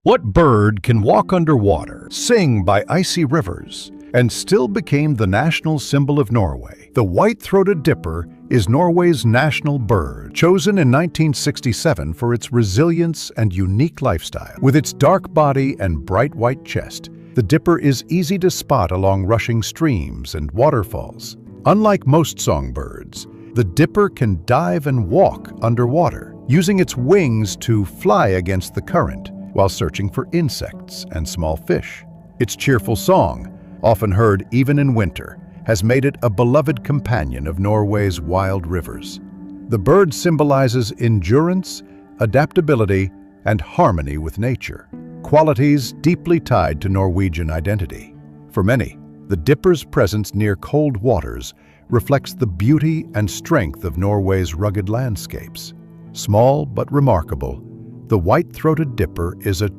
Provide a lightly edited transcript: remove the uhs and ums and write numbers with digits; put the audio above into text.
What bird can walk underwater, sing by icy rivers, and still became the national symbol of Norway? The white-throated dipper is Norway's national bird, chosen in 1967 for its resilience and unique lifestyle. With its dark body and bright white chest, the dipper is easy to spot along rushing streams and waterfalls. Unlike most songbirds, the dipper can dive and walk underwater, using its wings to fly against the current while searching for insects and small fish. Its cheerful song, often heard even in winter, has made it a beloved companion of Norway's wild rivers. The bird symbolizes endurance, adaptability, and harmony with nature, qualities deeply tied to Norwegian identity. For many, the dipper's presence near cold waters reflects the beauty and strength of Norway's rugged landscapes. Small but remarkable, the white-throated dipper is a